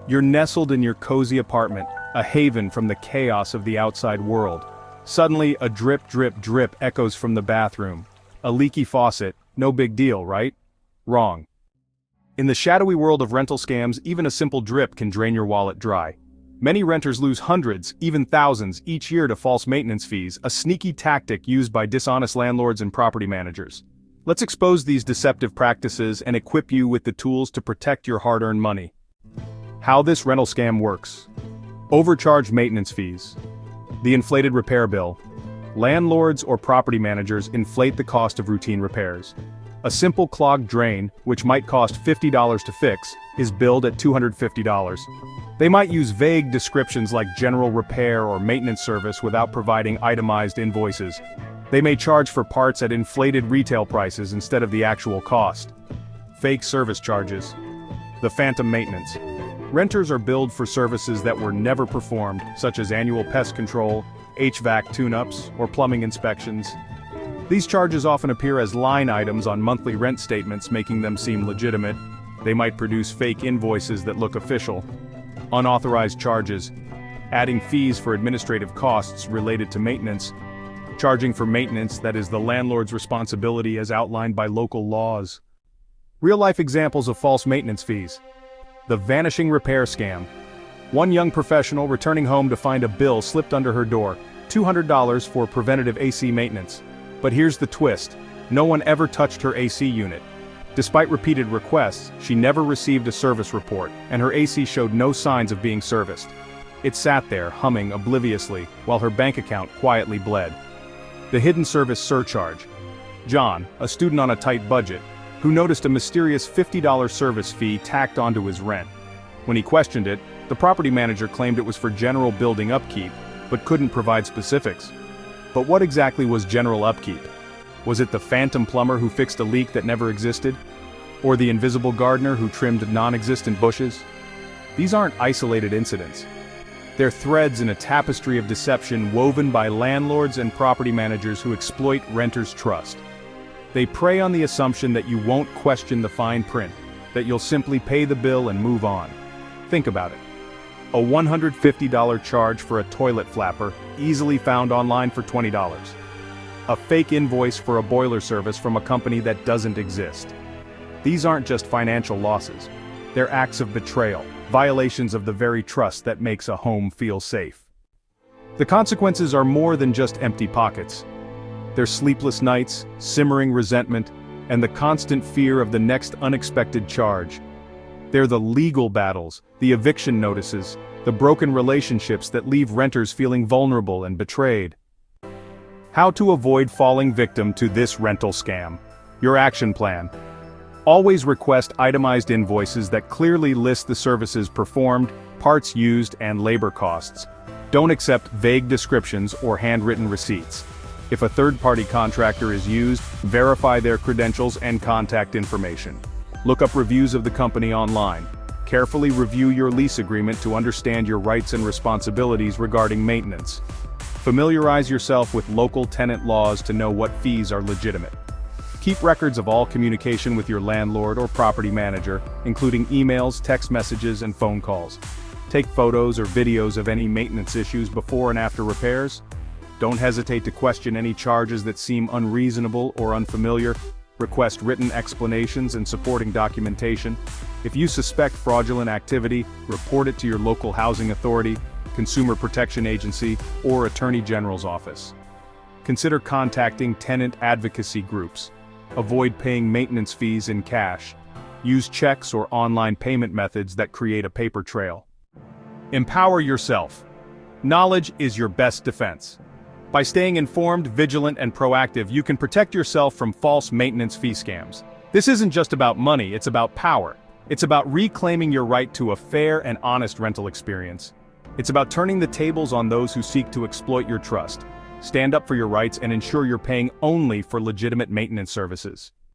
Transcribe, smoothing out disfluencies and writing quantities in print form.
You're nestled in your cozy apartment, a haven from the chaos of the outside world. Suddenly, a drip drip drip echoes from the bathroom. A leaky faucet, no big deal, right? Wrong. In the shadowy world of rental scams, even a simple drip can drain your wallet dry. Many renters lose hundreds, even thousands, each year to false maintenance fees, a sneaky tactic used by dishonest landlords and property managers. Let's expose these deceptive practices and equip you with the tools to protect your hard-earned money. How this rental scam works. Overcharged maintenance fees. The inflated repair bill. Landlords or property managers inflate the cost of routine repairs. A simple clogged drain, which might cost $50 to fix, is billed at $250. They might use vague descriptions like general repair or maintenance service without providing itemized invoices. They may charge for parts at inflated retail prices instead of the actual cost. Fake service charges. The phantom maintenance. Renters are billed for services that were never performed, such as annual pest control, HVAC tune-ups, or plumbing inspections. These charges often appear as line items on monthly rent statements, making them seem legitimate. They might produce fake invoices that look official. Unauthorized charges. Adding fees for administrative costs related to maintenance. Charging for maintenance that is the landlord's responsibility as outlined by local laws. Real-life examples of false maintenance fees. The vanishing repair scam. One young professional returning home to find a bill slipped under her door, $200 for preventative AC maintenance. But here's the twist, no one ever touched her AC unit. Despite repeated requests, she never received a service report, and her AC showed no signs of being serviced. It sat there, humming obliviously, while her bank account quietly bled. The hidden service surcharge. John, a student on a tight budget, who noticed a mysterious $50 service fee tacked onto his rent. When he questioned it, the property manager claimed it was for general building upkeep, but couldn't provide specifics. But what exactly was general upkeep? Was it the phantom plumber who fixed a leak that never existed? Or the invisible gardener who trimmed non-existent bushes? These aren't isolated incidents. They're threads in a tapestry of deception woven by landlords and property managers who exploit renters' trust. They prey on the assumption that you won't question the fine print, that you'll simply pay the bill and move on. Think about it. A $150 charge for a toilet flapper, easily found online for $20. A fake invoice for a boiler service from a company that doesn't exist. These aren't just financial losses. They're acts of betrayal, violations of the very trust that makes a home feel safe. The consequences are more than just empty pockets. They're sleepless nights, simmering resentment, and the constant fear of the next unexpected charge. They're the legal battles, the eviction notices, the broken relationships that leave renters feeling vulnerable and betrayed. How to avoid falling victim to this rental scam. Your action plan. Always request itemized invoices that clearly list the services performed, parts used, and labor costs. Don't accept vague descriptions or handwritten receipts. If a third-party contractor is used, verify their credentials and contact information. Look up reviews of the company online. Carefully review your lease agreement to understand your rights and responsibilities regarding maintenance. Familiarize yourself with local tenant laws to know what fees are legitimate. Keep records of all communication with your landlord or property manager, including emails, text messages, and phone calls. Take photos or videos of any maintenance issues before and after repairs. Don't hesitate to question any charges that seem unreasonable or unfamiliar. Request written explanations and supporting documentation. If you suspect fraudulent activity, report it to your local housing authority, consumer protection agency, or attorney general's office. Consider contacting tenant advocacy groups. Avoid paying maintenance fees in cash. Use checks or online payment methods that create a paper trail. Empower yourself. Knowledge is your best defense. By staying informed, vigilant, and proactive, you can protect yourself from false maintenance fee scams. This isn't just about money, it's about power. It's about reclaiming your right to a fair and honest rental experience. It's about turning the tables on those who seek to exploit your trust. Stand up for your rights and ensure you're paying only for legitimate maintenance services.